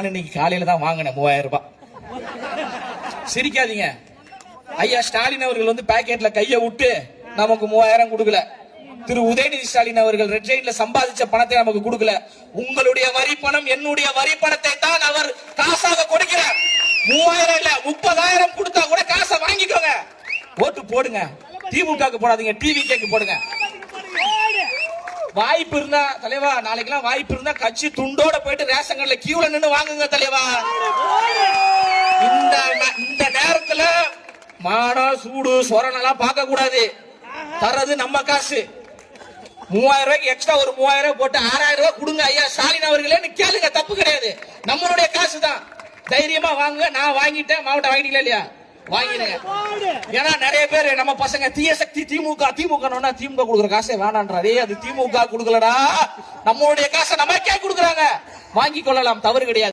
இன்னைக்கு காலையில தான் வாங்கினேன் 3000 ரூபாய். சிரிக்காதீங்க. ஐயா ஸ்டாலின் அவர்கள் வந்து பாக்கெட்ல கைய விட்டு நமக்கு 3000 கொடுக்கல. திரு உதயநிதி ஸ்டாலின் அவர்கள் ரெட் ஜெயின்ல சம்பாதிச்ச பணத்தை நமக்கு கொடுக்கல. உங்களுடைய வரி பணம், என்னுடைய வரி பணத்தை தான் அவர் காசாக கொடுக்கிறார். 3000 இல்ல 30,000 கொடுத்தா கூட காசை வாங்கிக்கோங்க. ஓட்டு போடுங்க. திமுக போடாதீங்க, டிவிக்கு போடுங்க. வாய்ப்பு இருந்தா தலைவா, நாளைக்கெல்லாம் வாய்ப்பு இருந்தா கட்சி துண்டோட போயிட்டு ரேஷன் கடையில கியூல நின்னு வாங்குங்க தலைவா. இந்த நேரத்துல மானம் சூடு சொரணெல்லாம் பார்க்க கூடாது. தரது நம்ம காசு. 3000 ரூபாய்க்கு எக்ஸ்ட்ரா ஒரு 3000 போட்டு 6000 ரூபாய் கொடுங்க ஐயா ஸ்டாலின் அவர்களே கேளுங்க, தப்பு கிடையாது. நம்மளுடைய காசு தான். தைரியமா வாங்க. நான் வாங்கிட்டேன். மாவட்டம் வாங்கிட்டீங்களா இல்லையா? வாங்கிடுங்க. ஏன்னா நிறைய பேர் நம்ம பசங்க தீய சக்தி திமுக திமுக கொடுக்குற காசே வேணான்றாரே. அது திமுக கொடுக்கலடா, நம்மளுடைய காசை நமக்கே கொடுக்குறாங்க. வாங்கி கொள்ளலாம், தவறு கிடையாது.